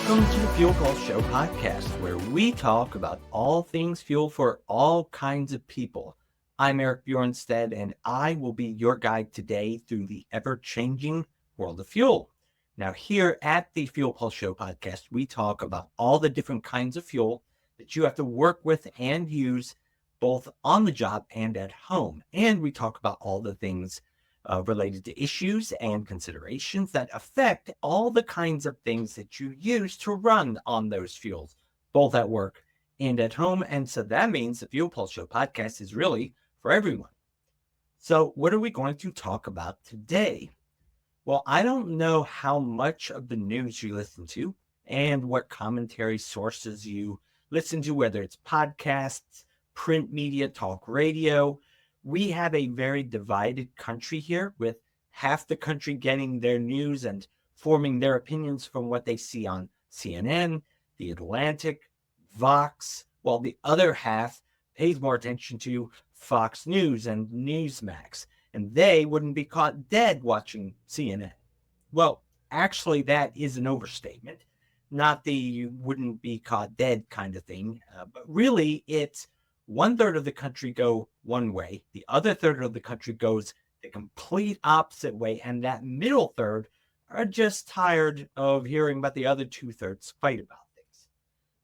Welcome to the Fuel Pulse Show podcast, where we talk about all things fuel for all kinds of people. I'm Eric Bjornstad, and I will be your guide today through the ever-changing world of fuel. Now, here at the Fuel Pulse Show podcast, we talk about all the different kinds of fuel that you have to work with and use both on the job and at home. And we talk about all the things related to issues and considerations that affect all the kinds of things that you use to run on those fuels, both at work and at home. And so that means the Fuel Pulse Show podcast is really for everyone. So what are we going to talk about today? Well, I don't know how much of the news you listen to and what commentary sources you listen to, whether it's podcasts, print media, talk radio. We have a very divided country here, with half the country getting their news and forming their opinions from what they see on CNN, The Atlantic, Vox, while the other half pays more attention to Fox News and Newsmax, and they wouldn't be caught dead watching CNN. Well, actually, that is an overstatement, not the you wouldn't be caught dead kind of thing, but really it's 1/3 of the country go one way, the other third of the country goes the complete opposite way, and that middle third are just tired of hearing about the other 2/3 fight about things.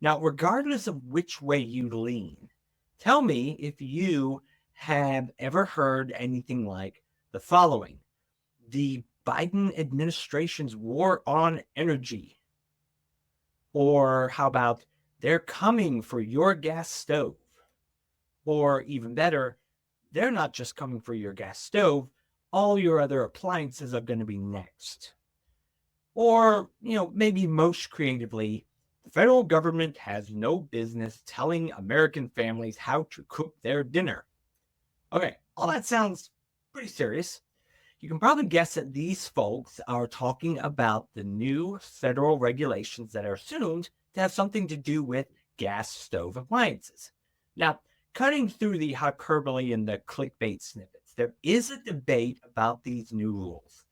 Now, regardless of which way you lean, tell me if you have ever heard anything like the following: the Biden administration's war on energy. Or how about, they're coming for your gas stove? Or even better, they're not just coming for your gas stove, all your other appliances are going to be next. Or, maybe most creatively, the federal government has no business telling American families how to cook their dinner. Okay, all that sounds pretty serious. You can probably guess that these folks are talking about the new federal regulations that are assumed to have something to do with gas stove appliances. Now, cutting through the hyperbole and the clickbait snippets, there is a debate about these new rules.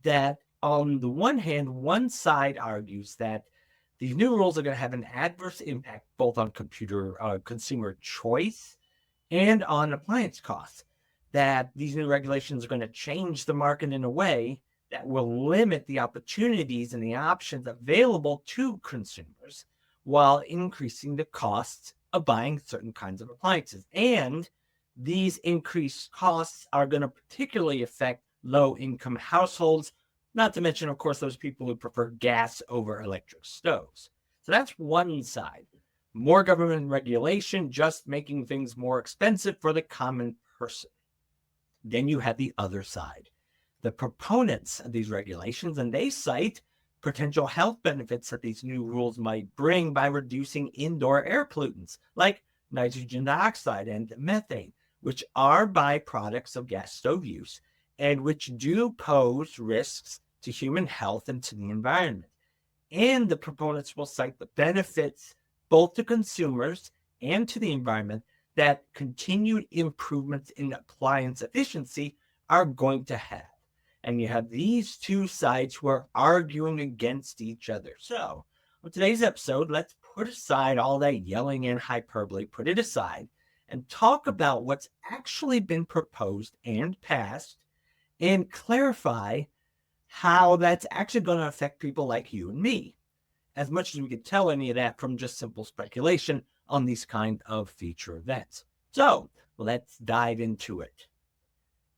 That, on the one hand, one side argues that these new rules are going to have an adverse impact both on consumer choice and on appliance costs. That these new regulations are going to change the market in a way that will limit the opportunities and the options available to consumers, while increasing the costs of buying certain kinds of appliances. And these increased costs are going to particularly affect low-income households, not to mention, of course, those people who prefer gas over electric stoves. So that's one side. More government regulation, just making things more expensive for the common person. Then you have the other side, the proponents of these regulations, and they cite potential health benefits that these new rules might bring by reducing indoor air pollutants like nitrogen dioxide and methane, which are byproducts of gas stove use and which do pose risks to human health and to the environment. And the proponents will cite the benefits both to consumers and to the environment that continued improvements in appliance efficiency are going to have. And you have these two sides who are arguing against each other. So, on today's episode, let's put aside all that yelling and hyperbole, put it aside, and talk about what's actually been proposed and passed, and clarify how that's actually going to affect people like you and me, as much as we could tell any of that from just simple speculation on these kind of future events. So, let's dive into it.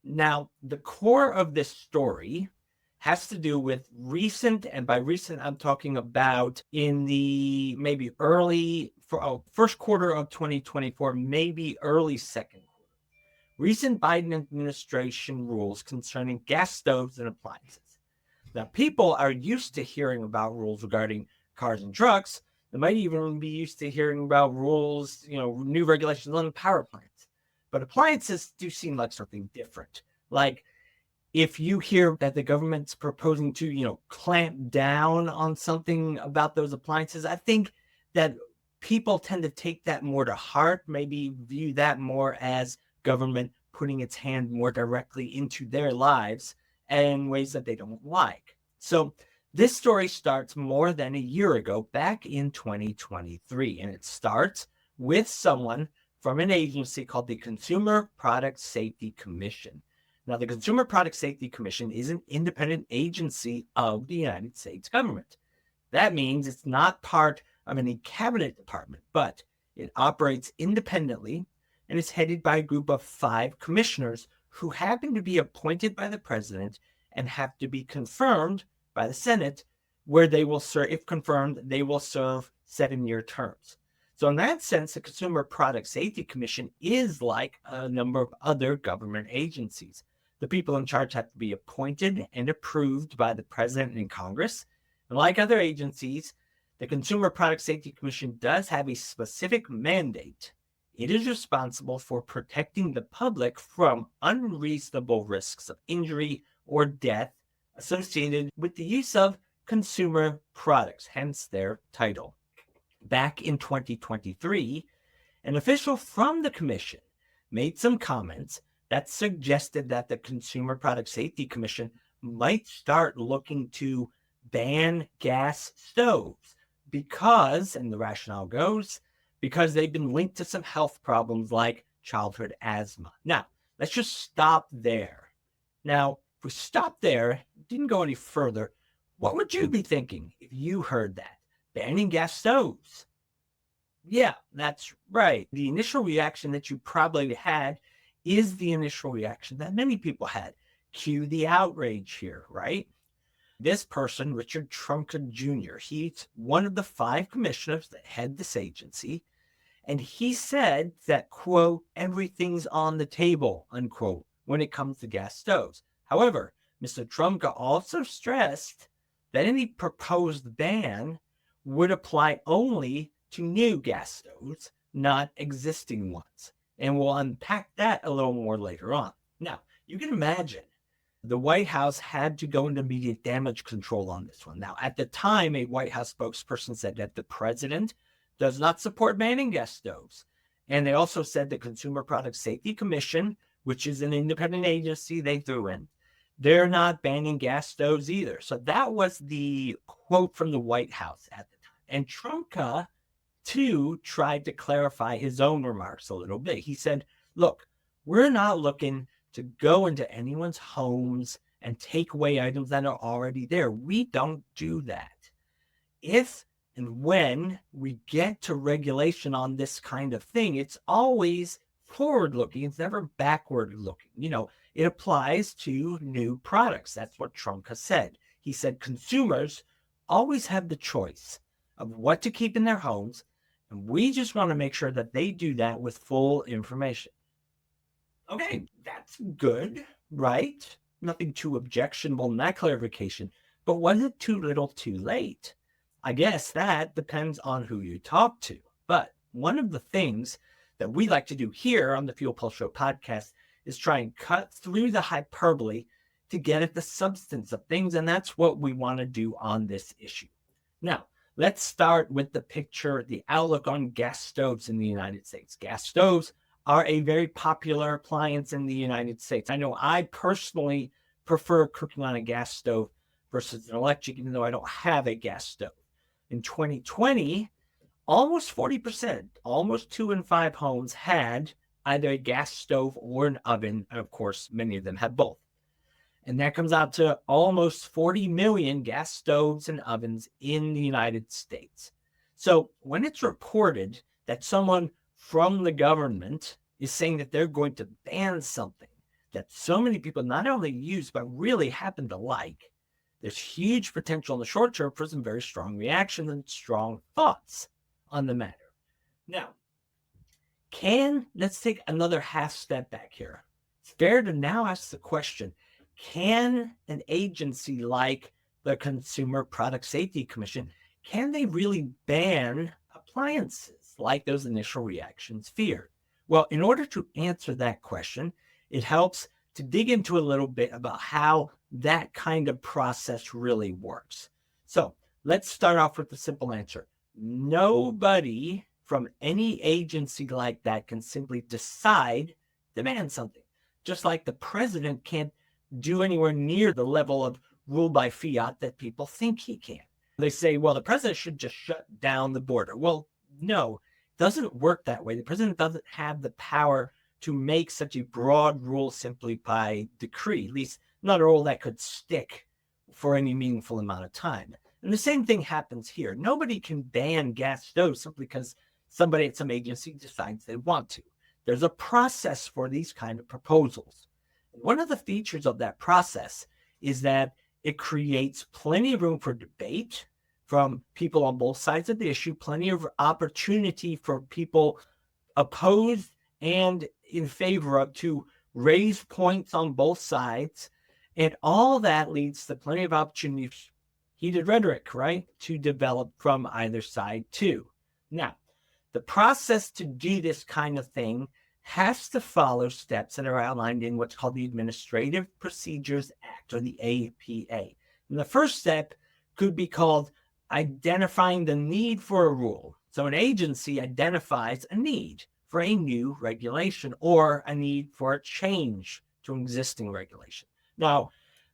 Now, the core of this story has to do with recent, and by recent, I'm talking about in the maybe first quarter of 2024, maybe early second quarter. Recent Biden administration rules concerning gas stoves and appliances. Now, people are used to hearing about rules regarding cars and trucks. They might even be used to hearing about rules, new regulations on power plants. But appliances do seem like something different. Like, if you hear that the government's proposing to, clamp down on something about those appliances, I think that people tend to take that more to heart, maybe view that more as government putting its hand more directly into their lives in ways that they don't like. So This story starts more than a year ago, back in 2023, and it starts with someone from an agency called the Consumer Product Safety Commission. Now, the Consumer Product Safety Commission is an independent agency of the United States government. That means it's not part of any cabinet department, but it operates independently and is headed by a group of 5 commissioners who happen to be appointed by the president and have to be confirmed by the Senate, where they will serve, if confirmed, they will serve 7-year terms. So in that sense, the Consumer Product Safety Commission is like a number of other government agencies. The people in charge have to be appointed and approved by the president and Congress. And like other agencies, the Consumer Product Safety Commission does have a specific mandate. It is responsible for protecting the public from unreasonable risks of injury or death associated with the use of consumer products, hence their title. Back in 2023, an official from the commission made some comments that suggested that the Consumer Product Safety Commission might start looking to ban gas stoves because, and the rationale goes, because they've been linked to some health problems like childhood asthma. Now, let's just stop there. Now, if we stop there, didn't go any further, what would you be thinking if you heard that? Banning gas stoves. Yeah, that's right. The initial reaction that you probably had is the initial reaction that many people had. Cue the outrage here, right? This person, Richard Trumka Jr., he's one of the 5 commissioners that head this agency, and he said that, quote, everything's on the table, unquote, when it comes to gas stoves. However, Mr. Trumka also stressed that any proposed ban would apply only to new gas stoves, not existing ones. And we'll unpack that a little more later on. Now, you can imagine the White House had to go into immediate damage control on this one. Now, at the time, a White House spokesperson said that the president does not support banning gas stoves. And they also said the Consumer Product Safety Commission, which is an independent agency they threw in, they're not banning gas stoves either. So that was the quote from the White House at the time. And Trumka, too, tried to clarify his own remarks a little bit. He said, look, we're not looking to go into anyone's homes and take away items that are already there. We don't do that. If and when we get to regulation on this kind of thing, it's always forward-looking. It's never backward-looking. You know, it applies to new products. That's what Trumka said. He said consumers always have the choice of what to keep in their homes, and we just want to make sure that they do that with full information. Okay, that's good, right? Nothing too objectionable in that clarification, but was it too little too late? I guess that depends on who you talk to. But one of the things that we like to do here on the Fuel Pulse Show podcast is try and cut through the hyperbole to get at the substance of things. And that's what we want to do on this issue. Now, let's start with the picture, the outlook on gas stoves in the United States. Gas stoves are a very popular appliance in the United States. I know I personally prefer cooking on a gas stove versus an electric, even though I don't have a gas stove. In 2020, almost 40%, almost 2 in 5 homes had either a gas stove or an oven. And of course, many of them had both. And that comes out to almost 40 million gas stoves and ovens in the United States. So when it's reported that someone from the government is saying that they're going to ban something that so many people not only use, but really happen to like, there's huge potential in the short term for some very strong reactions and strong thoughts on the matter. Now, let's take another half step back here. It's fair to now ask the question, can an agency like the Consumer Product Safety Commission, can they really ban appliances like those initial reactions feared? Well, in order to answer that question, it helps to dig into a little bit about how that kind of process really works. So let's start off with the simple answer. Nobody from any agency like that can simply decide to ban something. Just like the president can't do anywhere near the level of rule by fiat that people think he can. They say, well, the president should just shut down the border. Well, no, it doesn't work that way. The president doesn't have the power to make such a broad rule simply by decree, at least not a rule that could stick for any meaningful amount of time. And the same thing happens here. Nobody can ban gas stoves simply because somebody at some agency decides they want to. There's a process for these kind of proposals. One of the features of that process is that it creates plenty of room for debate from people on both sides of the issue, plenty of opportunity for people opposed and in favor of to raise points on both sides. And all that leads to plenty of opportunity for heated rhetoric, right, to develop from either side too. Now, the process to do this kind of thing has to follow steps that are outlined in what's called the Administrative Procedures Act, or the APA. And the first step could be called identifying the need for a rule. So an agency identifies a need for a new regulation or a need for a change to an existing regulation. Now,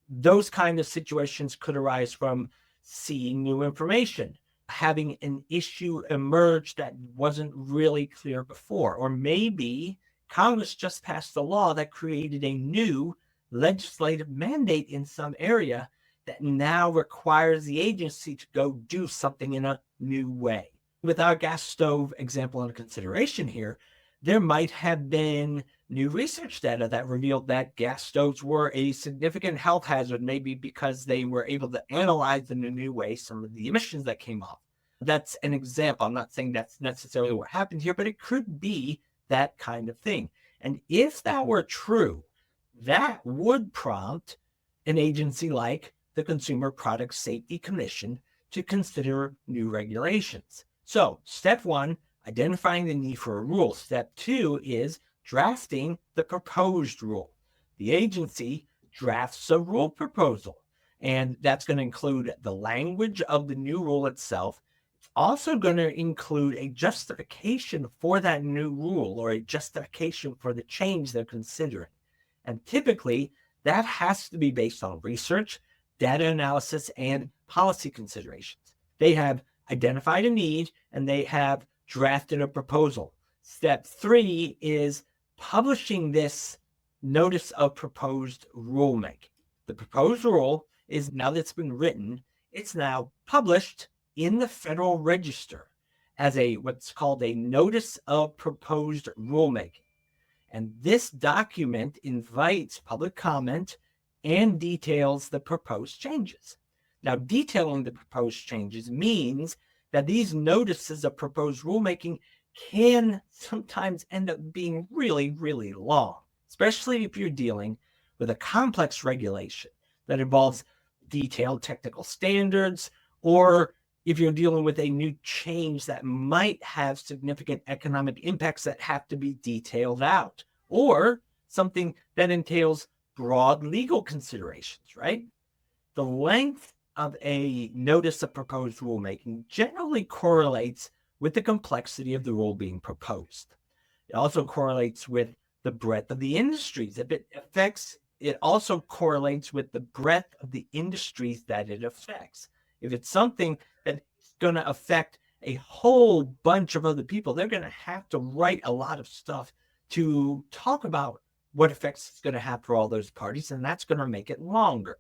those kind of situations could arise from seeing new information, having an issue emerge that wasn't really clear before, or maybe Congress just passed a law that created a new legislative mandate in some area that now requires the agency to go do something in a new way. With our gas stove example under consideration here, there might have been new research data that revealed that gas stoves were a significant health hazard, maybe because they were able to analyze in a new way some of the emissions that came off. That's an example. I'm not saying that's necessarily what happened here, but it could be that kind of thing. And if that were true, that would prompt an agency like the Consumer Product Safety Commission to consider new regulations. So, step one, identifying the need for a rule. Step two is drafting the proposed rule. The agency drafts a rule proposal, and that's going to include the language of the new rule itself. It's also going to include a justification for that new rule, or a justification for the change they're considering. And typically, that has to be based on research, data analysis, and policy considerations. They have identified a need, and they have drafted a proposal. Step three is publishing this notice of proposed rulemaking. The proposed rule is, now that it's been written, it's now published in the Federal Register as what's called a notice of proposed rulemaking. And this document invites public comment and details the proposed changes. Now, detailing the proposed changes means that these notices of proposed rulemaking can sometimes end up being really, really long, especially if you're dealing with a complex regulation that involves detailed technical standards, or if you're dealing with a new change that might have significant economic impacts that have to be detailed out, or something that entails broad legal considerations, right? The length of a notice of proposed rulemaking generally correlates with the complexity of the rule being proposed. It also correlates with the breadth of the industries. It also correlates with the breadth of the industries that it affects. If it's something that's going to affect a whole bunch of other people, they're going to have to write a lot of stuff to talk about what effects it's going to have for all those parties, and that's going to make it longer.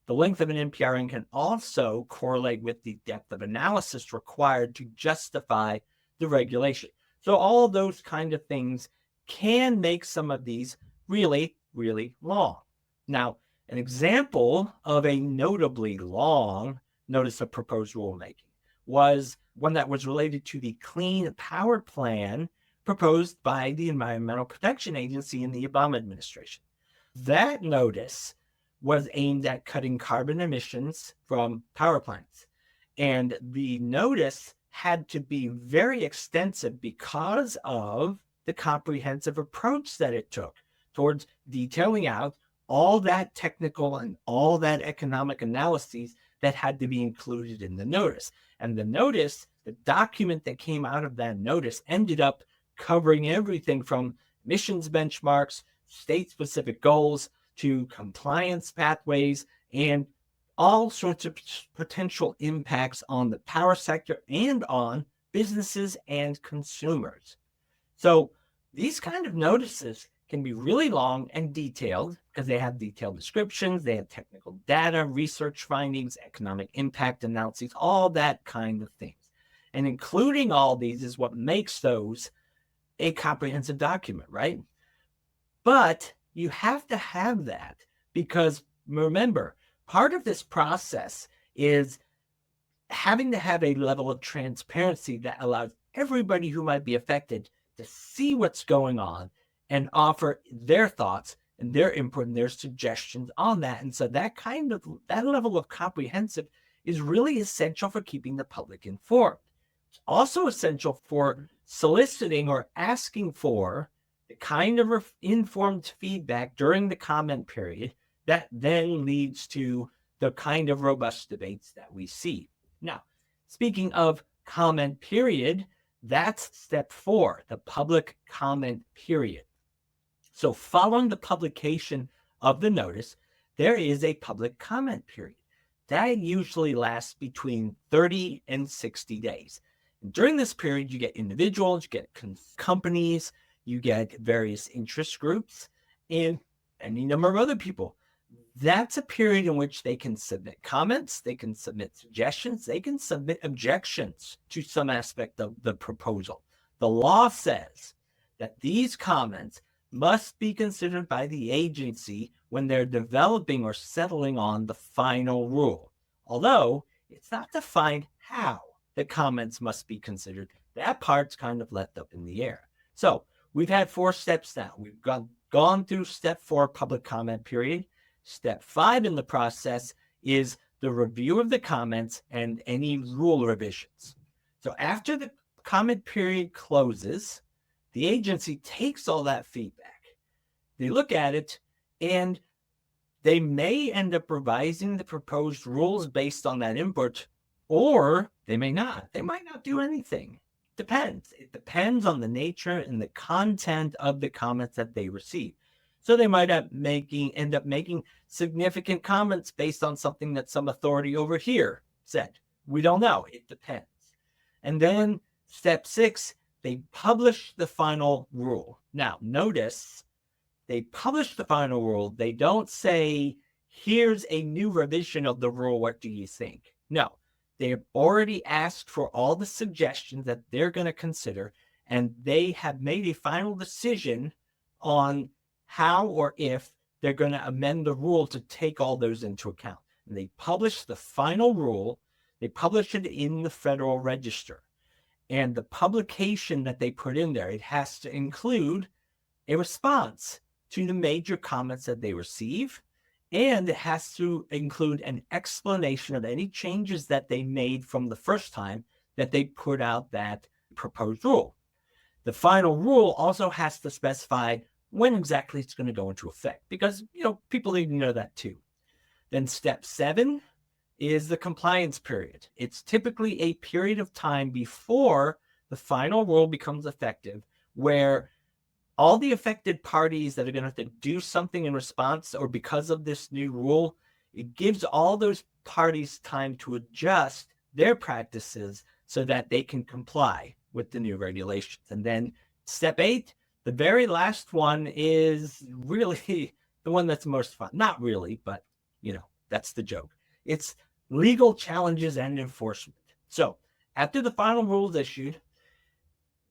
The length of an NPRN can also correlate with the depth of analysis required to justify the regulation. So all of those kind of things can make some of these really, really long. Now, an example of a notably long notice of proposed rulemaking was one that was related to the Clean Power Plan proposed by the Environmental Protection Agency in the Obama administration. That notice was aimed at cutting carbon emissions from power plants. And the notice had to be very extensive because of the comprehensive approach that it took towards detailing out all that technical and all that economic analyses that had to be included in the notice. And the notice, the document that came out of that notice, ended up covering everything from emissions benchmarks, state-specific goals, to compliance pathways, and all sorts of potential impacts on the power sector and on businesses and consumers. So these kind of notices can be really long and detailed because they have detailed descriptions, they have technical data, research findings, economic impact analyses, all that kind of things. And including all these is what makes those a comprehensive document, right? But you have to have that because remember, part of this process is having to have a level of transparency that allows everybody who might be affected to see what's going on and offer their thoughts and their input and their suggestions on that. And so that level of comprehensive is really essential for keeping the public informed. It's also essential for soliciting or asking for the kind of informed feedback during the comment period that then leads to the kind of robust debates that we see. Now, speaking of comment period, that's step 4, the public comment period. So following the publication of the notice, there is a public comment period. That usually lasts between 30 and 60 days. And during this period, you get individuals, you get companies, you get various interest groups, and any number of other people. That's a period in which they can submit comments, they can submit suggestions, they can submit objections to some aspect of the proposal. The law says that these comments must be considered by the agency when they're developing or settling on the final rule. Although it's not defined how the comments must be considered. That part's kind of left up in the air. So we've had 4 steps now. We've gone through step 4, public comment period. Step 5 in the process is the review of the comments and any rule revisions. So after the comment period closes, the agency takes all that feedback. They look at it and they may end up revising the proposed rules based on that input, or they may not. They might not do anything. Depends. It depends on the nature and the content of the comments that they receive. So they might end up making significant comments based on something that some authority over here said. We don't know. It depends. And then step 6, they publish the final rule. Now, notice they publish the final rule. They don't say, here's a new revision of the rule. What do you think? No, they have already asked for all the suggestions that they're going to consider, and they have made a final decision on how or if they're going to amend the rule to take all those into account. And they publish the final rule. They publish it in the Federal Register. And the publication that they put in there, it has to include a response to the major comments that they receive. And it has to include an explanation of any changes that they made from the first time that they put out that proposed rule. The final rule also has to specify when exactly it's going to go into effect, because, people need to know that too. Then step 7 is the compliance period. It's typically a period of time before the final rule becomes effective, where all the affected parties that are going to have to do something in response or because of this new rule, it gives all those parties time to adjust their practices so that they can comply with the new regulations. And then step 8, the very last one, is really the one that's most fun. Not really, but, that's the joke. It's legal challenges and enforcement. So after the final rule is issued,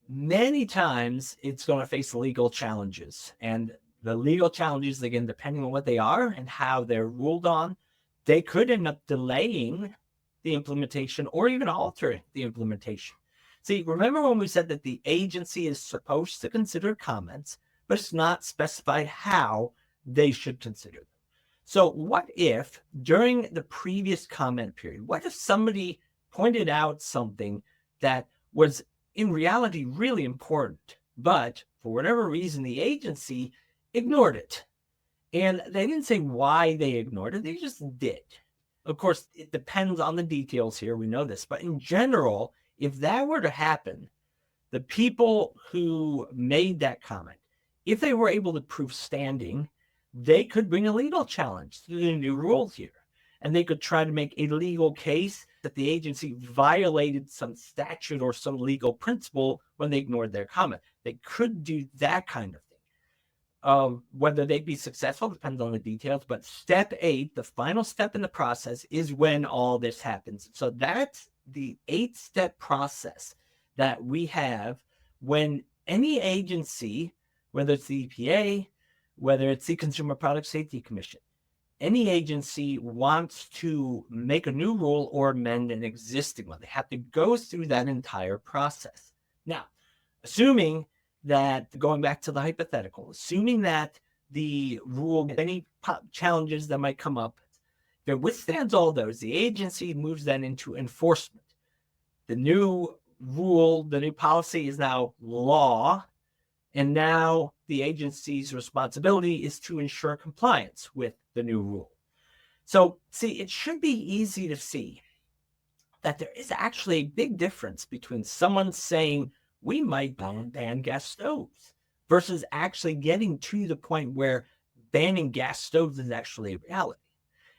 many times it's going to face legal challenges. And the legal challenges, again, depending on what they are and how they're ruled on, they could end up delaying the implementation or even altering the implementation. See, remember when we said that the agency is supposed to consider comments, but it's not specified how they should consider them. So what if during the previous comment period, what if somebody pointed out something that was in reality really important, but for whatever reason, the agency ignored it? And they didn't say why they ignored it. They just did. Of course, it depends on the details here. We know this. But in general, if that were to happen, the people who made that comment, if they were able to prove standing, they could bring a legal challenge to the new rules here. and they could try to make a legal case that the agency violated some statute or some legal principle when they ignored their comment. They could do that kind of thing. Whether they'd be successful depends on the details, but step 8, the final step in the process, is when all this happens. So that's the 8-step process that we have when any agency, whether it's the EPA, whether it's the Consumer Product Safety Commission, any agency wants to make a new rule or amend an existing one. They have to go through that entire process. Now, assuming that, going back to the hypothetical, assuming that the rule, any challenges that might come up, if it withstands all those, the agency moves then into enforcement. The new rule, the new policy is now law, and now the agency's responsibility is to ensure compliance with the new rule. So, see, it should be easy to see that there is actually a big difference between someone saying we might ban gas stoves versus actually getting to the point where banning gas stoves is actually a reality.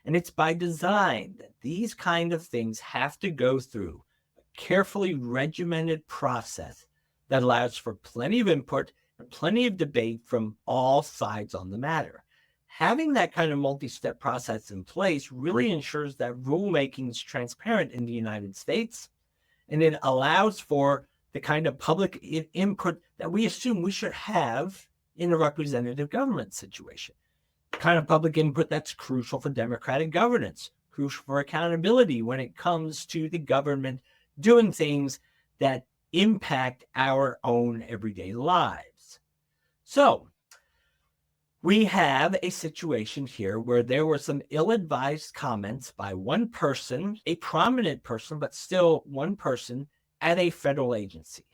And it's by design that these kind of things have to go through a carefully regimented process that allows for plenty of input and plenty of debate from all sides on the matter. Having that kind of multi-step process in place really ensures that rulemaking is transparent in the United States, and it allows for the kind of public input that we assume we should have in a representative government situation. The kind of public input that's crucial for democratic governance, crucial for accountability when it comes to the government doing things that impact our own everyday lives. So, we have a situation here where there were some ill-advised comments by one person, a prominent person, but still one person at a federal agency.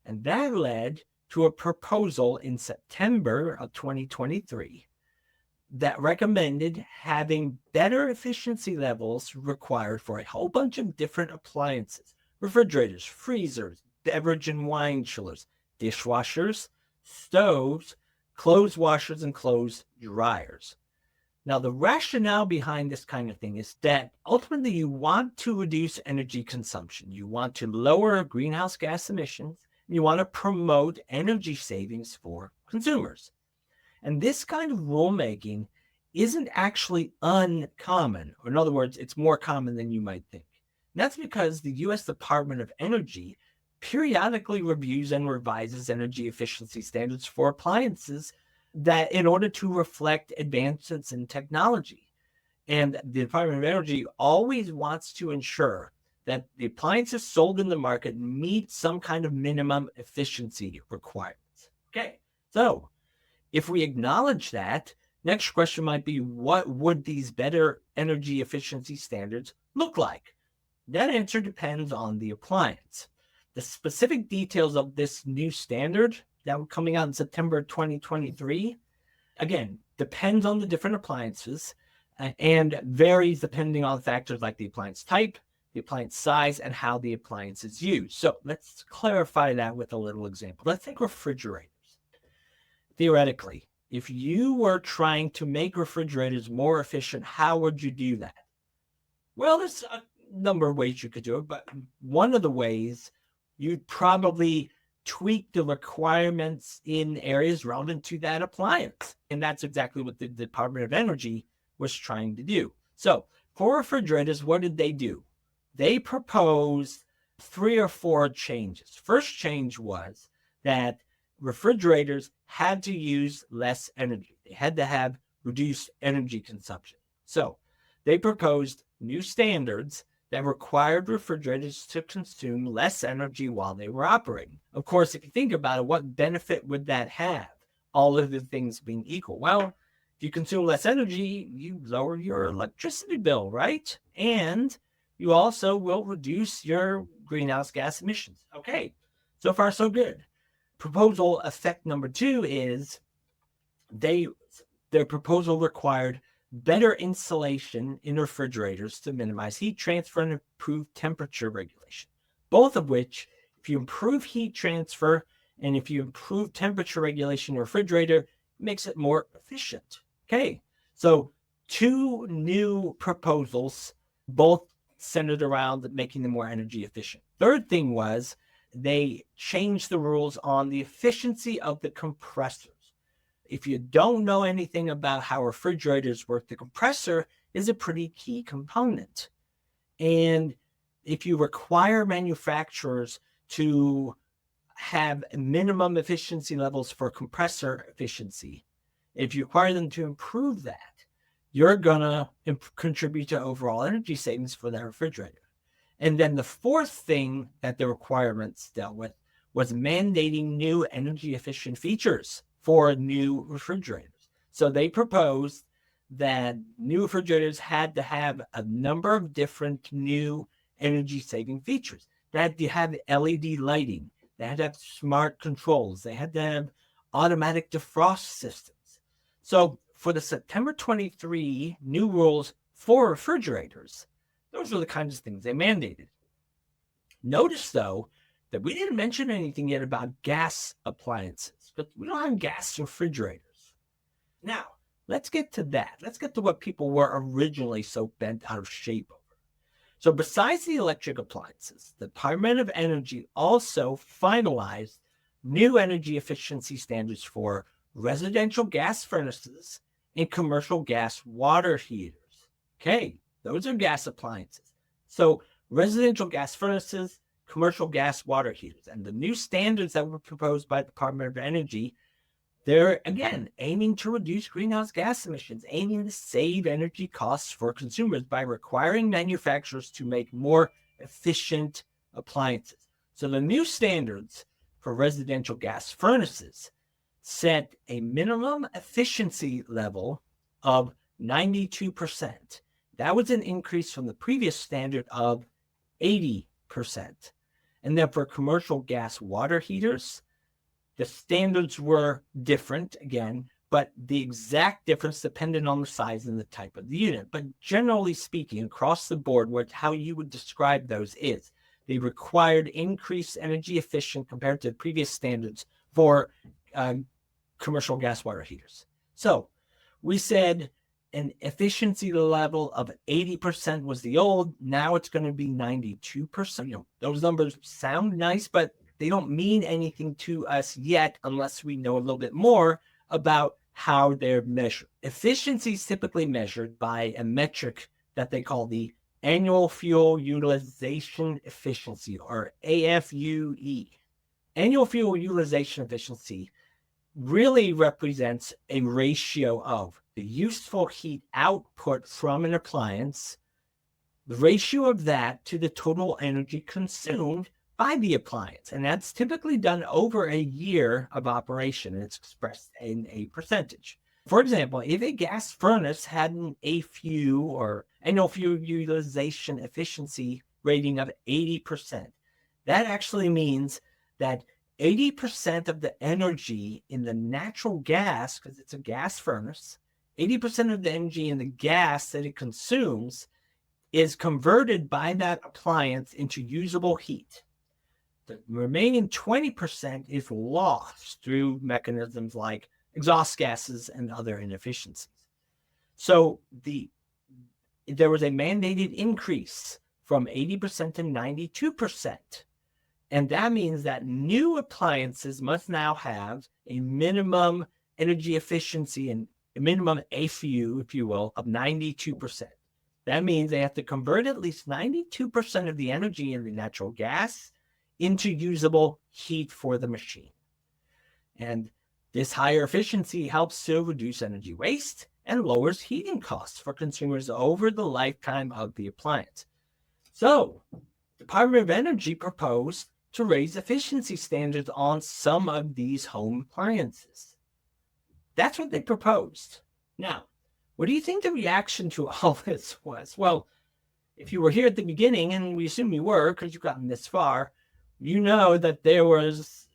And that led to a proposal in September of 2023 that recommended having better efficiency levels required for a whole bunch of different appliances: refrigerators, freezers, beverage and wine chillers, dishwashers, stoves, clothes washers, and clothes dryers. Now, the rationale behind this kind of thing is that ultimately you want to reduce energy consumption. You want to lower greenhouse gas emissions. And you want to promote energy savings for consumers. And this kind of rulemaking isn't actually uncommon. Or in other words, it's more common than you might think. And that's because the U.S. Department of Energy periodically reviews and revises energy efficiency standards for appliances that in order to reflect advancements in technology. And the Department of Energy always wants to ensure that the appliances sold in the market meet some kind of minimum efficiency requirements. Okay, so if we acknowledge that, next question might be, what would these better energy efficiency standards look like? That answer depends on the appliance. The specific details of this new standard that was coming out in September 2023, again, depends on the different appliances and varies depending on factors like the appliance type, the appliance size, and how the appliance is used. So let's clarify that with a little example. Let's take refrigerators. Theoretically, if you were trying to make refrigerators more efficient, how would you do that? Well, there's a number of ways you could do it, but one of the ways, you'd probably tweak the requirements in areas relevant to that appliance. And that's exactly what the Department of Energy was trying to do. So for refrigerators, what did they do? They proposed 3 or 4 changes. First change was that refrigerators had to use less energy. They had to have reduced energy consumption. So they proposed new standards that required refrigerators to consume less energy while they were operating. Of course, if you think about it, what benefit would that have? All of the things being equal. Well, if you consume less energy, you lower your electricity bill, right? And you also will reduce your greenhouse gas emissions. Okay, so far so good. Proposal effect number 2 is their proposal required better insulation in refrigerators to minimize heat transfer and improve temperature regulation. Both of which, if you improve heat transfer and if you improve temperature regulation in a refrigerator, it makes it more efficient. Okay, so two new proposals, both centered around making them more energy efficient. Third thing was they changed the rules on the efficiency of the compressors. If you don't know anything about how refrigerators work, the compressor is a pretty key component. And if you require manufacturers to have minimum efficiency levels for compressor efficiency, if you require them to improve that, you're going to contribute to overall energy savings for that refrigerator. And then the fourth thing that the requirements dealt with was mandating new energy efficient features for new refrigerators. So they proposed that new refrigerators had to have a number of different new energy saving features. They had to have LED lighting. They had to have smart controls. They had to have automatic defrost systems. So for the September 23 new rules for refrigerators, those were the kinds of things they mandated. Notice, though, that we didn't mention anything yet about gas appliances, but we don't have gas refrigerators. Now, let's get to that. Let's get to what people were originally so bent out of shape over. So besides the electric appliances, the Department of Energy also finalized new energy efficiency standards for residential gas furnaces and commercial gas water heaters. Okay, those are gas appliances. So residential gas furnaces, commercial gas water heaters, and the new standards that were proposed by the Department of Energy, they're, again, aiming to reduce greenhouse gas emissions, aiming to save energy costs for consumers by requiring manufacturers to make more efficient appliances. So the new standards for residential gas furnaces set a minimum efficiency level of 92%. That was an increase from the previous standard of 80%. And then for commercial gas water heaters, the standards were different again, but the exact difference depended on the size and the type of the unit. But generally speaking, across the board, how you would describe those is they required increased energy efficient compared to the previous standards for commercial gas water heaters. So we said an efficiency level of 80% was the old. Now it's going to be 92%. Those numbers sound nice, but they don't mean anything to us yet unless we know a little bit more about how they're measured. Efficiency is typically measured by a metric that they call the annual fuel utilization efficiency, or AFUE. Annual fuel utilization efficiency really represents a ratio of the useful heat output from an appliance, the ratio of that to the total energy consumed by the appliance. And that's typically done over a year of operation, and it's expressed in a percentage. For example, if a gas furnace had an AFUE, or annual fuel utilization efficiency rating of 80%, that actually means that 80% of the energy in the natural gas, because it's a gas furnace, 80% of the energy in the gas that it consumes is converted by that appliance into usable heat. The remaining 20% is lost through mechanisms like exhaust gases and other inefficiencies. So there was a mandated increase from 80% to 92%. And that means that new appliances must now have a minimum energy efficiency and a minimum AFUE, if you will, of 92%. That means they have to convert at least 92% of the energy in the natural gas into usable heat for the machine. And this higher efficiency helps to reduce energy waste and lowers heating costs for consumers over the lifetime of the appliance. So, the Department of Energy proposed to raise efficiency standards on some of these home appliances. That's what they proposed. Now, what do you think the reaction to all this was? Well, if you were here at the beginning, and we assume you were because you've gotten this far, you know that there was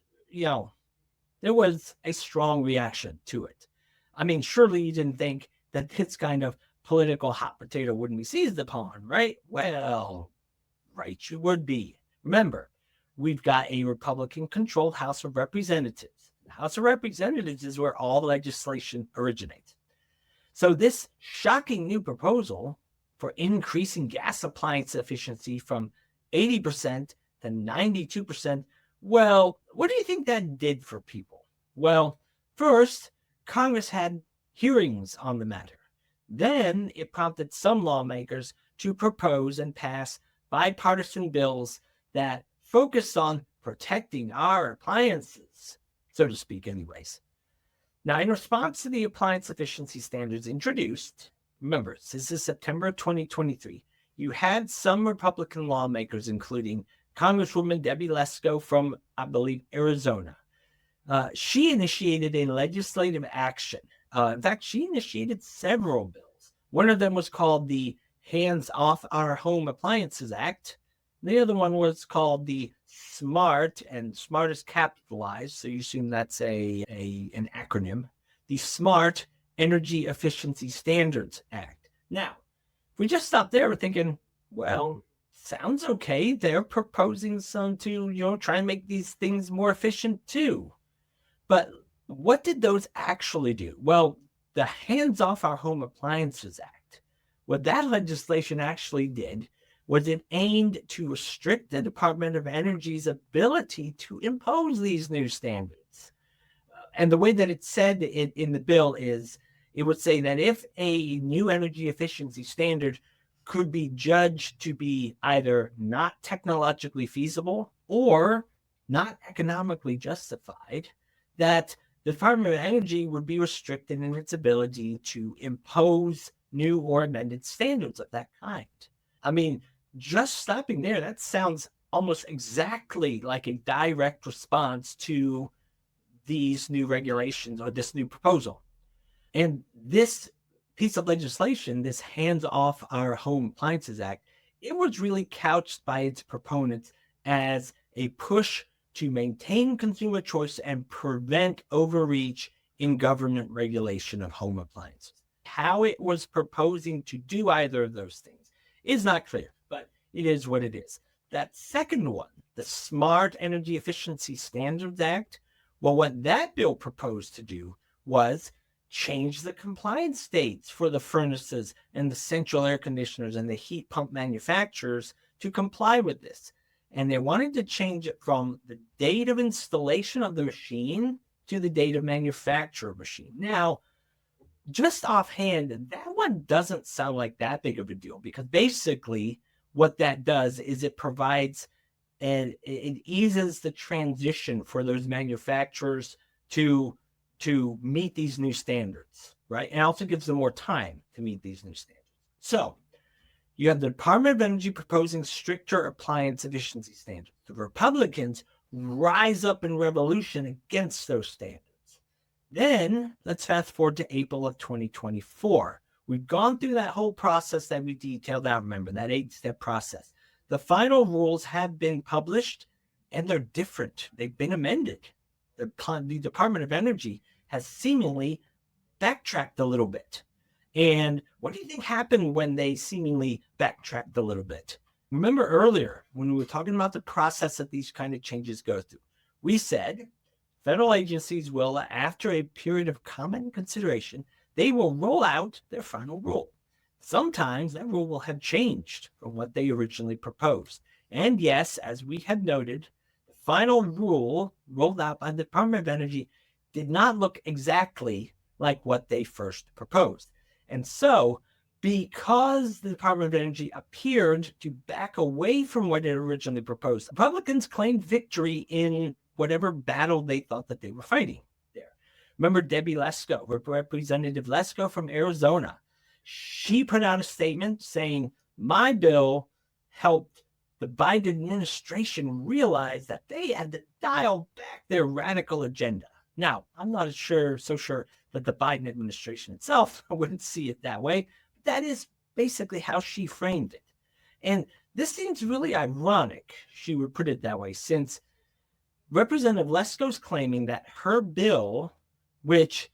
a strong reaction to it. I mean, surely you didn't think that this kind of political hot potato wouldn't be seized upon, right? Well, right, you would be. Remember, we've got a Republican-controlled House of Representatives. The House of Representatives is where all legislation originates. So this shocking new proposal for increasing gas appliance efficiency from 80% to 92%, well, what do you think that did for people? Well, first, Congress had hearings on the matter. Then it prompted some lawmakers to propose and pass bipartisan bills that focus on protecting our appliances, so to speak, anyways. Now, in response to the appliance efficiency standards introduced, remember, this is September of 2023, you had some Republican lawmakers, including Congresswoman Debbie Lesko from, I believe, Arizona. She initiated a legislative action. In fact, she initiated several bills. One of them was called the Hands Off Our Home Appliances Act. The other one was called the SMART, and SMART is capitalized, so you assume that's an acronym. The Smart Energy Efficiency Standards Act. Now, if we just stop there, we're thinking, well, sounds okay. They're proposing some to, try and make these things more efficient too. But what did those actually do? Well, the Hands Off Our Home Appliances Act, what that legislation actually did was it aimed to restrict the Department of Energy's ability to impose these new standards. And the way that it said it in the bill is it would say that if a new energy efficiency standard could be judged to be either not technologically feasible or not economically justified, that the Department of Energy would be restricted in its ability to impose new or amended standards of that kind. I mean, just stopping there, that sounds almost exactly like a direct response to these new regulations or this new proposal. And this piece of legislation, this Hands Off Our Home Appliances Act, it was really couched by its proponents as a push to maintain consumer choice and prevent overreach in government regulation of home appliances. How it was proposing to do either of those things is not clear, but it is what it is. That second one, the Smart Energy Efficiency Standards Act, well, what that bill proposed to do was change the compliance states for the furnaces and the central air conditioners and the heat pump manufacturers to comply with this. And they wanted to change it from the date of installation of the machine to the date of manufacture of machine. Now, just offhand, that one doesn't sound like that big of a deal, because basically what that does is it provides and it eases the transition for those manufacturers to meet these new standards, right? And also gives them more time to meet these new standards. So you have the Department of Energy proposing stricter appliance efficiency standards. The Republicans rise up in revolution against those standards. Then let's fast forward to April of 2024. We've gone through that whole process that we detailed out, remember, that 8-step process. The final rules have been published, and they're different. They've been amended. The Department of Energy has seemingly backtracked a little bit. And what do you think happened when they seemingly backtracked a little bit? Remember earlier when we were talking about the process that these kind of changes go through, we said federal agencies will, after a period of common consideration, they will roll out their final rule. Sometimes that rule will have changed from what they originally proposed. And yes, as we have noted, the final rule rolled out by the Department of Energy did not look exactly like what they first proposed. And so, because the Department of Energy appeared to back away from what it originally proposed, Republicans claimed victory in whatever battle they thought that they were fighting there. Remember Debbie Lesko, Representative Lesko from Arizona. She put out a statement saying, my bill helped the Biden administration realize that they had to dial back their radical agenda. Now, I'm not so sure that the Biden administration itself wouldn't see it that way. But that is basically how she framed it. And this seems really ironic, she would put it that way, since Representative Lesko's claiming that her bill, which,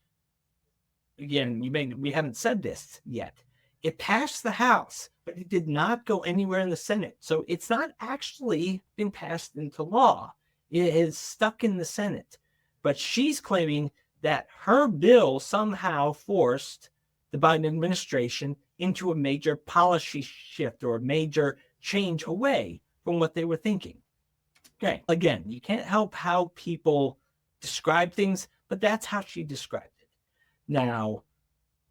again, we haven't said this yet, it passed the House, but it did not go anywhere in the Senate. So it's not actually been passed into law. It is stuck in the Senate. But she's claiming that her bill somehow forced the Biden administration into a major policy shift or a major change away from what they were thinking. Okay, again, you can't help how people describe things, but that's how she described it. Now,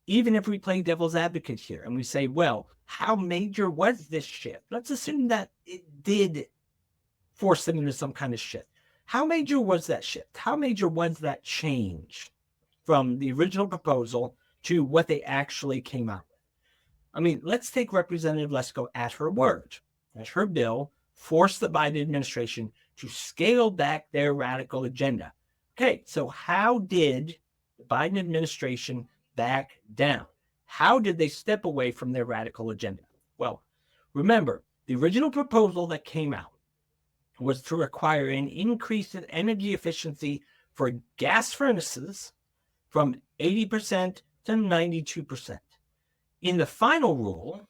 even if we play devil's advocate here and we say, well, how major was this shift? Let's assume that it did force them into some kind of shift. How major was that shift? How major was that change from the original proposal to what they actually came out with? I mean, let's take Representative Lesko at her word, that her bill forced the Biden administration to scale back their radical agenda. Okay, so how did the Biden administration back down? How did they step away from their radical agenda? Well, remember, the original proposal that came out was to require an increase in energy efficiency for gas furnaces from 80% to 92%. In the final rule,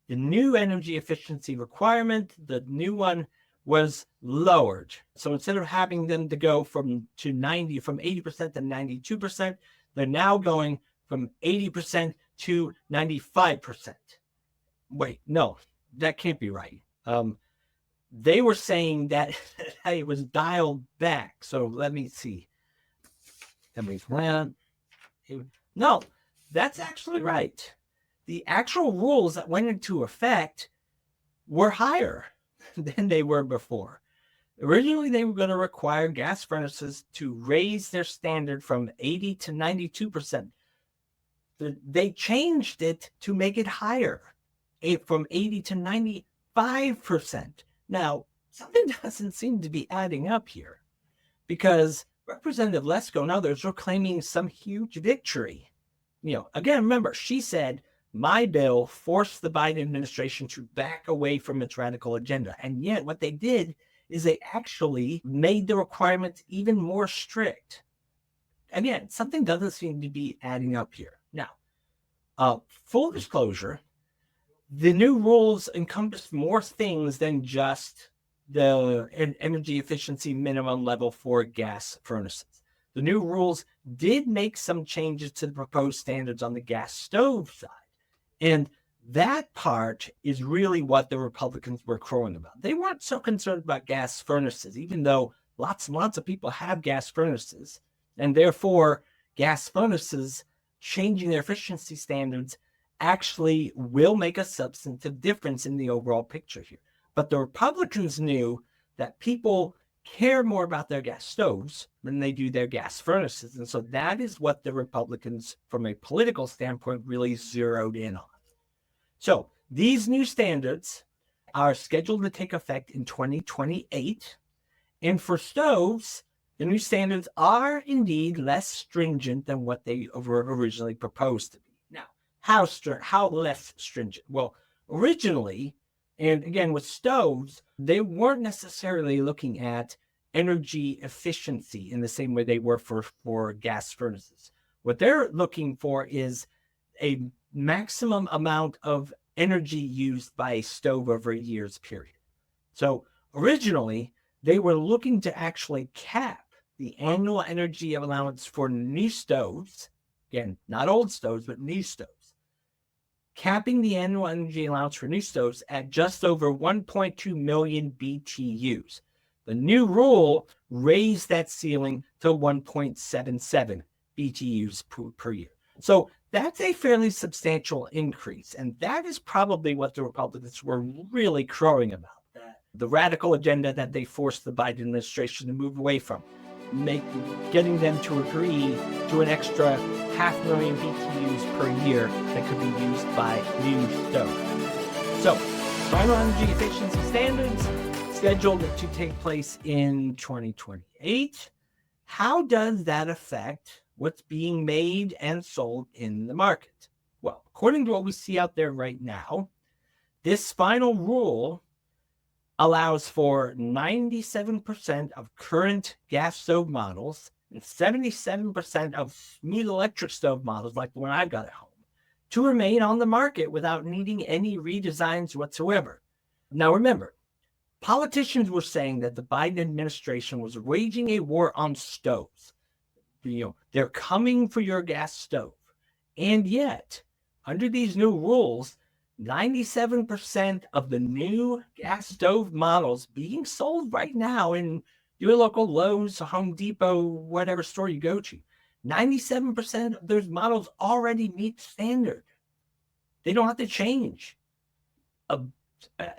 the new energy efficiency requirement, the new one, was lowered. So instead of having them to go from 80% to 92%, they're now going from 80% to 95%. Wait, no, that can't be right. They were saying that it was dialed back. So let me see. No, that's actually right. The actual rules that went into effect were higher than they were before. Originally, they were going to require gas furnaces to raise their standard from 80 to 92%. They changed it to make it higher, from 80 to 95%. Now, something doesn't seem to be adding up here, because Representative Lesko and others are claiming some huge victory. Again, remember, she said, my bill forced the Biden administration to back away from its radical agenda. And yet what they did is they actually made the requirements even more strict. Again, something doesn't seem to be adding up here. Now, full disclosure, the new rules encompass more things than just the energy efficiency minimum level for gas furnaces. The new rules did make some changes to the proposed standards on the gas stove side. And that part is really what the Republicans were crowing about. They weren't so concerned about gas furnaces, even though lots and lots of people have gas furnaces. And therefore, gas furnaces changing their efficiency standards actually will make a substantive difference in the overall picture here. But the Republicans knew that people care more about their gas stoves than they do their gas furnaces. And so that is what the Republicans, from a political standpoint, really zeroed in on. So these new standards are scheduled to take effect in 2028. And for stoves, the new standards are indeed less stringent than what they were originally proposed to be. Now, how less stringent? Well, originally, and again, with stoves, they weren't necessarily looking at energy efficiency in the same way they were for gas furnaces. What they're looking for is a maximum amount of energy used by a stove over a year's period. So originally, they were looking to actually cap the annual energy allowance for new stoves, again, not old stoves, but new stoves, capping the annual energy allowance for new stoves at just over 1.2 million BTUs. The new rule raised that ceiling to 1.77 BTUs per year. So that's a fairly substantial increase. And that is probably what the Republicans were really crowing about. The radical agenda that they forced the Biden administration to move away from, getting them to agree to an extra 500,000 BTUs per year that could be used by new stoves. So, final energy efficiency standards scheduled to take place in 2028. How does that affect what's being made and sold in the market? Well, according to what we see out there right now, this final rule allows for 97% of current gas stove models and 77% of smooth electric stove models, like the one I've got at home, to remain on the market without needing any redesigns whatsoever. Now remember, politicians were saying that the Biden administration was waging a war on stoves. They're coming for your gas stove. And yet, under these new rules, 97% of the new gas stove models being sold right now in your local Lowe's, Home Depot, whatever store you go to, 97% of those models already meet standard. They don't have to change.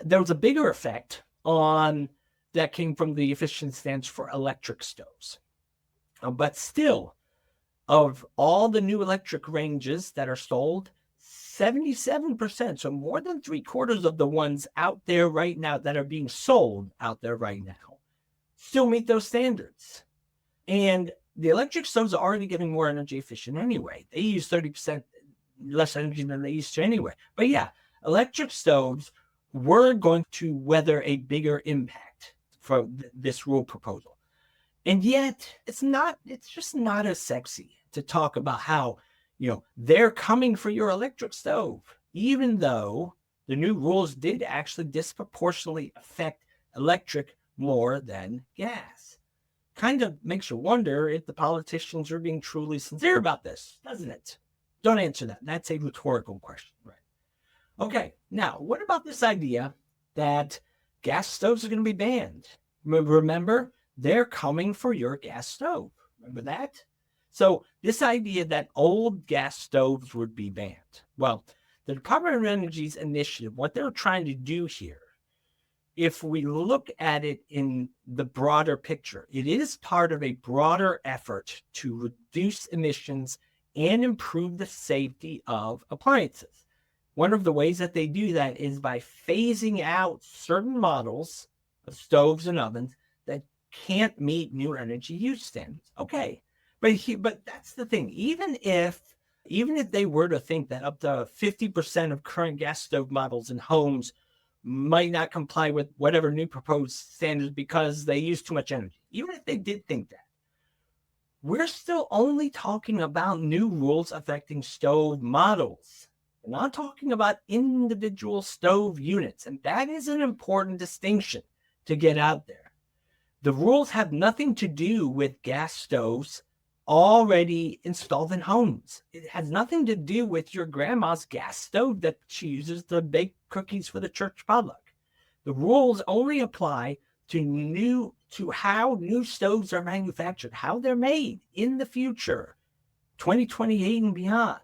There was a bigger effect that came from the efficiency standards for electric stoves. But still, of all the new electric ranges that are sold, 77%, so more than 3/4 of the ones out there right now that are being sold out there right now, still meet those standards. And the electric stoves are already getting more energy efficient anyway. They use 30% less energy than they used to anyway. But yeah, electric stoves were going to weather a bigger impact from this rule proposal. And yet it's just not as sexy to talk about how, they're coming for your electric stove, even though the new rules did actually disproportionately affect electric more than gas. Kind of makes you wonder if the politicians are being truly sincere about this, doesn't it? Don't answer that. That's a rhetorical question, right? Okay, now, what about this idea that gas stoves are going to be banned? Remember, they're coming for your gas stove. Remember that? So this idea that old gas stoves would be banned. Well, the Department of Energy's initiative, what they're trying to do here, if we look at it in the broader picture, it is part of a broader effort to reduce emissions and improve the safety of appliances. One of the ways that they do that is by phasing out certain models of stoves and ovens that can't meet new energy use standards. Okay, but that's the thing. Even if they were to think that up to 50% of current gas stove models in homes might not comply with whatever new proposed standards because they use too much energy, even if they did think that, we're still only talking about new rules affecting stove models. We're not talking about individual stove units, and that is an important distinction to get out there. The rules have nothing to do with gas stoves already installed in homes. It has nothing to do with your grandma's gas stove that she uses to bake cookies for the church potluck. The rules only apply to how new stoves are manufactured, how they're made in the future, 2028 and beyond.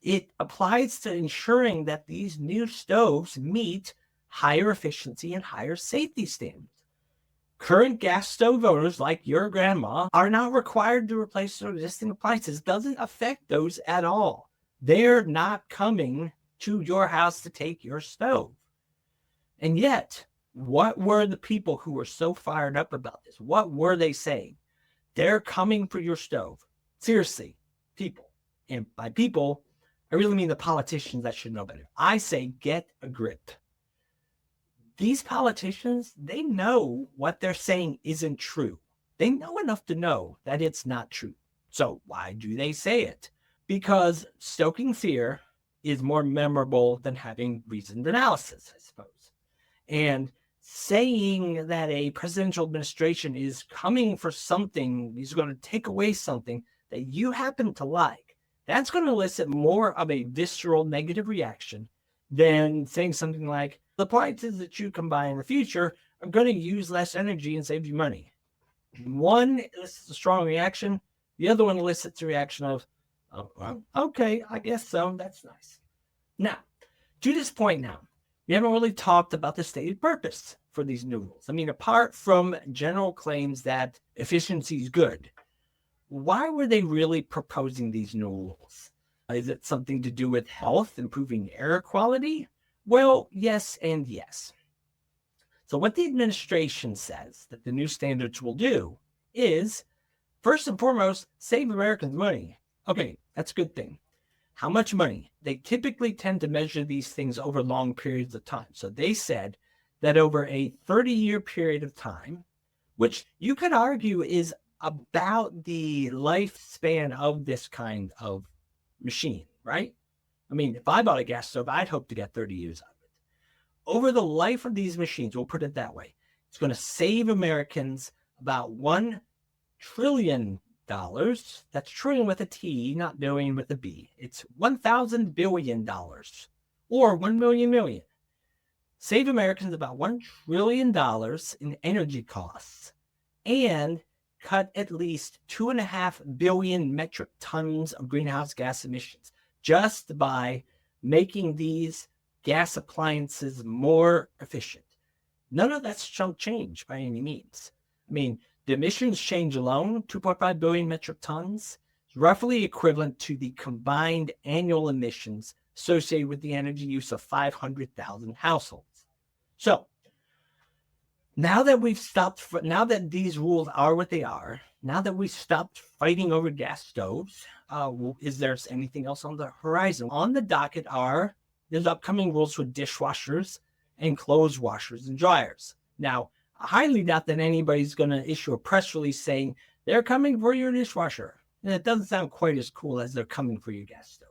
It applies to ensuring that these new stoves meet higher efficiency and higher safety standards. Current gas stove owners, like your grandma, are not required to replace their existing appliances. It doesn't affect those at all. They're not coming to your house to take your stove. And yet, what were the people who were so fired up about this? What were they saying? They're coming for your stove. Seriously, people. And by people, I really mean the politicians that should know better. I say get a grip. These politicians, they know what they're saying isn't true. They know enough to know that it's not true. So why do they say it? Because stoking fear is more memorable than having reasoned analysis, I suppose. And saying that a presidential administration is coming for something, is going to take away something that you happen to like, that's going to elicit more of a visceral negative reaction than saying something like, the appliances that you can buy in the future are going to use less energy and save you money. One elicits a strong reaction. The other one elicits a reaction of, oh, well, okay, I guess so. That's nice. Now, to this point now, we haven't really talked about the stated purpose for these new rules. I mean, apart from general claims that efficiency is good, why were they really proposing these new rules? Is it something to do with health, improving air quality? Well, yes and yes. So what the administration says that the new standards will do is, first and foremost, save Americans money. Okay, that's a good thing. How much money? They typically tend to measure these things over long periods of time. So they said that over a 30-year period of time, which you could argue is about the lifespan of this kind of machine, right? I mean, if I bought a gas stove, I'd hope to get 30 years out of it. Over the life of these machines, we'll put it that way, it's going to save Americans about $1 trillion That's trillion with a T, not billion with a B. It's $1,000 billion, or 1 million million. Save Americans about $1 trillion in energy costs and cut at least 2.5 billion metric tons of greenhouse gas emissions just by making these gas appliances more efficient. None of that's chunk change by any means. I mean, the emissions change alone, 2.5 billion metric tons, is roughly equivalent to the combined annual emissions associated with the energy use of 500,000 households. So now that these rules are what they are, now that we've stopped fighting over gas stoves, is there anything else on the horizon? On the docket there's upcoming rules for dishwashers and clothes washers and dryers. Now, I highly doubt that anybody's going to issue a press release saying they're coming for your dishwasher. And it doesn't sound quite as cool as they're coming for your gas stove.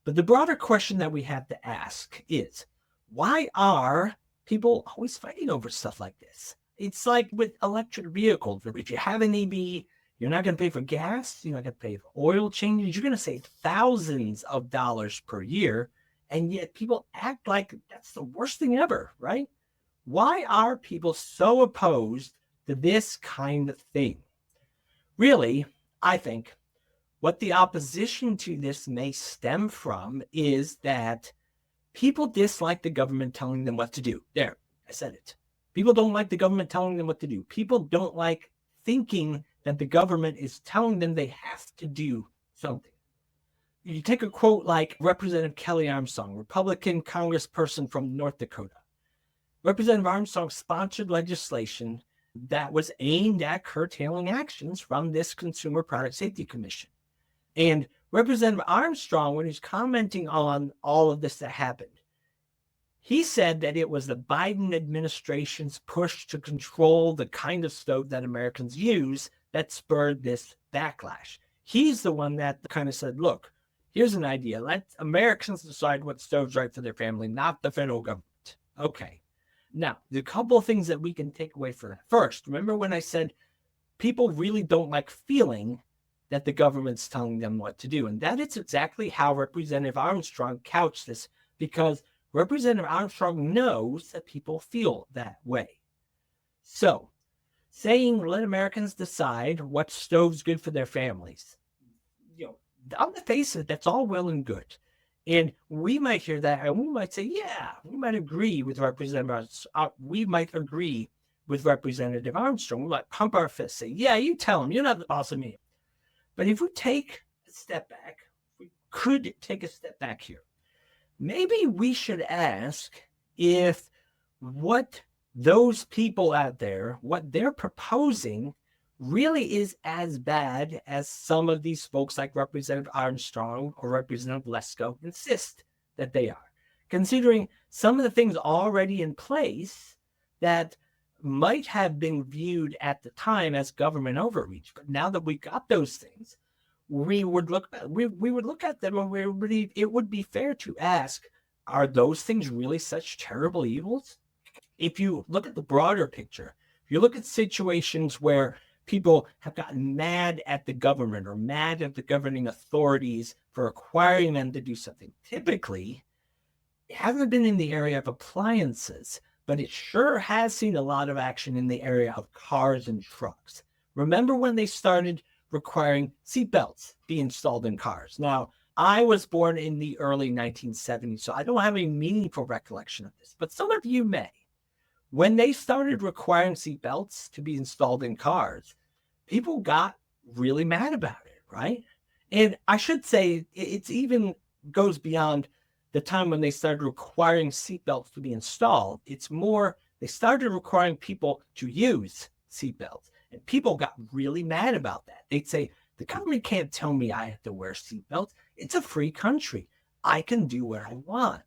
But the broader question that we have to ask is, why are people always fighting over stuff like this? It's like with electric vehicles. If you have an EV, you're not going to pay for gas. You're not going to pay for oil changes. You're going to save thousands of dollars per year. And yet people act like that's the worst thing ever, right? Why are people so opposed to this kind of thing? Really, I think what the opposition to this may stem from is that people dislike the government telling them what to do. There, I said it. People don't like the government telling them what to do. People don't like thinking that the government is telling them they have to do something. You take a quote like Representative Kelly Armstrong, Republican congressperson from North Dakota. Representative Armstrong sponsored legislation that was aimed at curtailing actions from this Consumer Product Safety Commission. And Representative Armstrong, when he's commenting on all of this that happened, he said that it was the Biden administration's push to control the kind of stove that Americans use that spurred this backlash. He's the one that kind of said, look, here's an idea. Let Americans decide what stove's right for their family, not the federal government. Okay. Now, there's a couple of things that we can take away from that. First, remember when I said people really don't like feeling that the government's telling them what to do. And that is exactly how Representative Armstrong couched this, because Representative Armstrong knows that people feel that way. So, saying let Americans decide what stove's good for their families, on the face of it, that's all well and good. And we might hear that and we might say, yeah, we might agree with Representative Armstrong. We might pump our fists, say, yeah, you tell him, you're not the boss of me. But if we take a step back, we could take a step back here. Maybe we should ask if what those people out there, what they're proposing really is as bad as some of these folks like Representative Armstrong or Representative Lesko insist that they are, considering some of the things already in place that might have been viewed at the time as government overreach. But now that we got those things, we would look at them and it would be fair to ask, are those things really such terrible evils? If you look at the broader picture, if you look at situations where people have gotten mad at the government or mad at the governing authorities for requiring them to do something, typically it hasn't been in the area of appliances, but it sure has seen a lot of action in the area of cars and trucks. Remember when they started requiring seatbelts be installed in cars? Now, I was born in the early 1970s, so I don't have a meaningful recollection of this, but some of you may. When they started requiring seatbelts to be installed in cars, people got really mad about it, right? And I should say it's even goes beyond the time when they started requiring seatbelts to be installed. It's more, they started requiring people to use seatbelts. And people got really mad about that. They'd say, the government can't tell me I have to wear seatbelts. It's a free country. I can do what I want.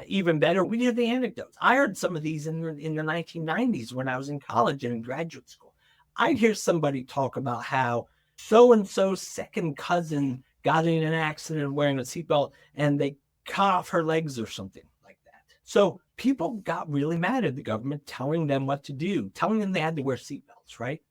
Even better, we hear the anecdotes. I heard some of these in the 1990s when I was in college and in graduate school. I'd hear somebody talk about how so-and-so's second cousin got in an accident wearing a seatbelt and they cut off her legs or something like that. So people got really mad at the government telling them what to do, telling them they had to wear seatbelts, right?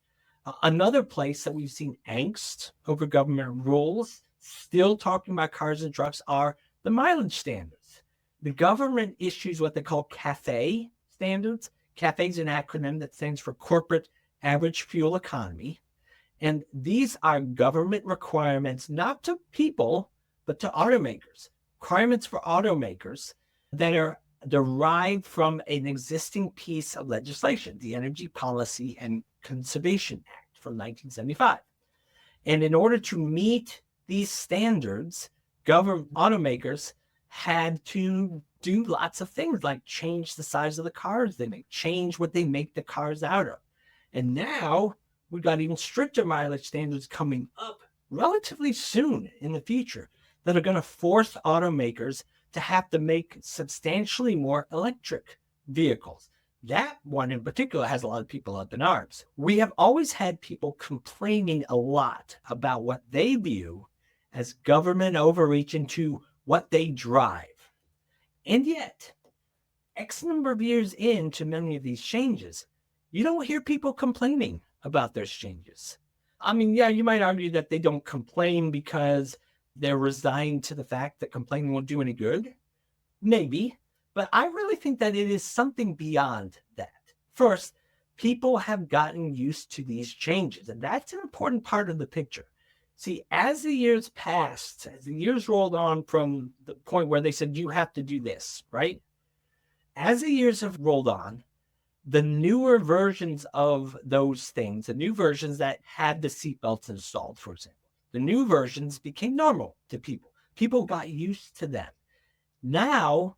Another place that we've seen angst over government rules, still talking about cars and trucks, are the mileage standards. The government issues what they call CAFE standards. CAFE is an acronym that stands for Corporate Average Fuel Economy. And these are government requirements, not to people, but to automakers. Requirements for automakers that are derived from an existing piece of legislation, the Energy Policy and Conservation Act from 1975. And in order to meet these standards, automakers had to do lots of things like change the size of the cars they make, change what they make the cars out of. And now we've got even stricter mileage standards coming up relatively soon in the future that are going to force automakers to have to make substantially more electric vehicles. That one in particular has a lot of people up in arms. We have always had people complaining a lot about what they view as government overreach into what they drive. And yet, X number of years into many of these changes, you don't hear people complaining about those changes. I mean, yeah, you might argue that they don't complain because they're resigned to the fact that complaining won't do any good. Maybe, but I really think that it is something beyond that. First, people have gotten used to these changes, and that's an important part of the picture. See, as the years passed, as the years rolled on from the point where they said, you have to do this, right? As the years have rolled on, the newer versions of those things, the new versions that had the seatbelts installed, for example, the new versions became normal to people. People got used to them. Now,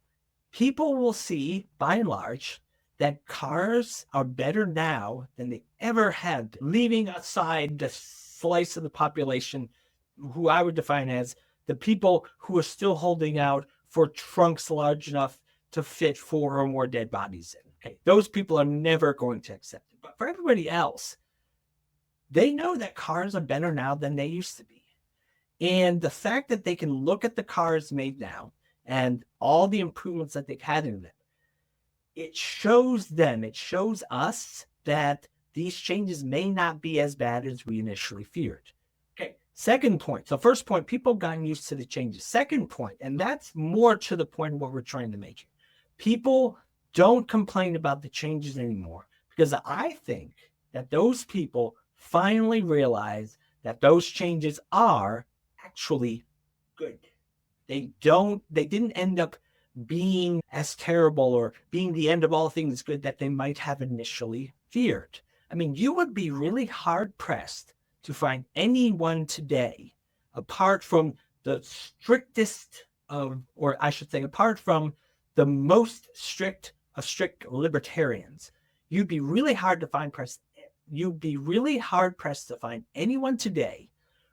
people will see, by and large, that cars are better now than they ever had, leaving aside the slice of the population who I would define as the people who are still holding out for trunks large enough to fit 4 or more dead bodies in. Okay, those people are never going to accept it. But for everybody else, they know that cars are better now than they used to be. And the fact that they can look at the cars made now and all the improvements that they've had in them, it shows them, it shows us that these changes may not be as bad as we initially feared. Okay, second point. So first point, people gotten used to the changes. Second point, and that's more to the point of what we're trying to make here. People don't complain about the changes anymore because I think that those people finally realize that those changes are actually good. They didn't end up being as terrible or being the end of all things good that they might have initially feared. I mean, you would be really hard-pressed to find anyone today, apart from the strictest of, or I should say, apart from the most strict of strict libertarians, you'd be really hard-pressed to find anyone today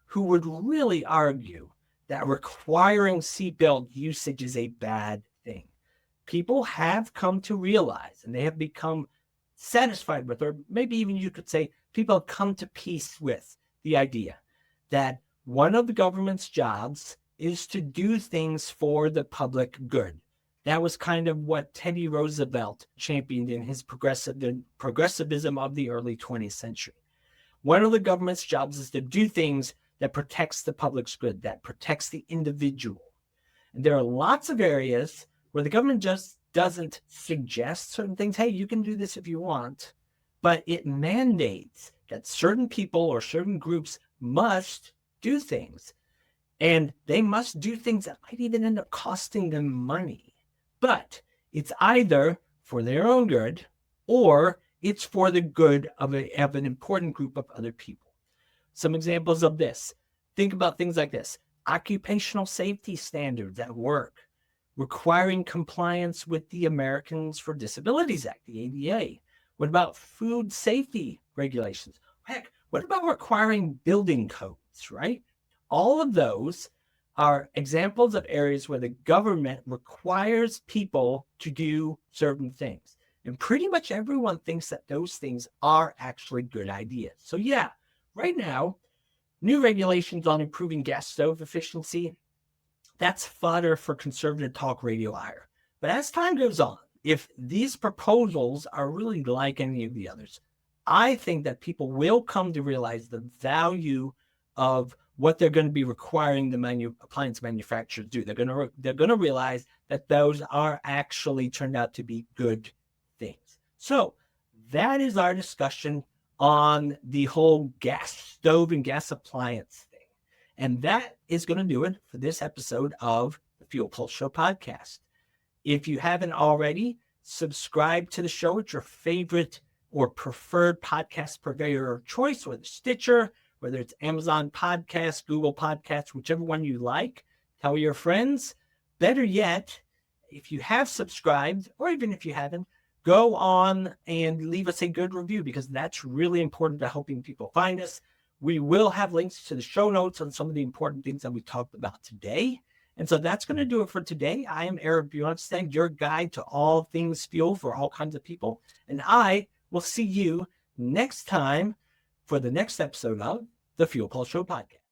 who would really argue that requiring seatbelt usage is a bad thing. People have come to realize, and they have become satisfied with, or maybe even you could say people have come to peace with the idea that one of the government's jobs is to do things for the public good. That was kind of what Teddy Roosevelt championed in his progressivism of the early 20th century. One of the government's jobs is to do things that protects the public's good, that protects the individual. And there are lots of areas where the government just doesn't suggest certain things. Hey, you can do this if you want, but it mandates that certain people or certain groups must do things. And they must do things that might even end up costing them money. But it's either for their own good or it's for the good of an important group of other people. Some examples of this. Think about things like this. Occupational safety standards at work, requiring compliance with the Americans for Disabilities Act, the ADA. What about food safety regulations? Heck, what about requiring building codes, right? All of those are examples of areas where the government requires people to do certain things. And pretty much everyone thinks that those things are actually good ideas. So yeah, right now, new regulations on improving gas stove efficiency, that's fodder for conservative talk radio ire. But as time goes on, if these proposals are really like any of the others, I think that people will come to realize the value of what they're going to be requiring the appliance manufacturers do. They're going to realize that those are actually turned out to be good things. So that is our discussion on the whole gas stove and gas appliance thing. And that is going to do it for this episode of the Fuel Pulse Show podcast. If you haven't already, subscribe to the show at your favorite or preferred podcast purveyor of choice, whether it's Stitcher, whether it's Amazon Podcasts, Google Podcasts, whichever one you like. Tell your friends. Better yet, if you have subscribed, or even if you haven't, go on and leave us a good review, because that's really important to helping people find us. We will have links to the show notes on some of the important things that we talked about today. And so that's going to do it for today. I am Eric Bjornstad, your guide to all things fuel for all kinds of people. And I will see you next time for the next episode of the Fuel Pulse Show podcast.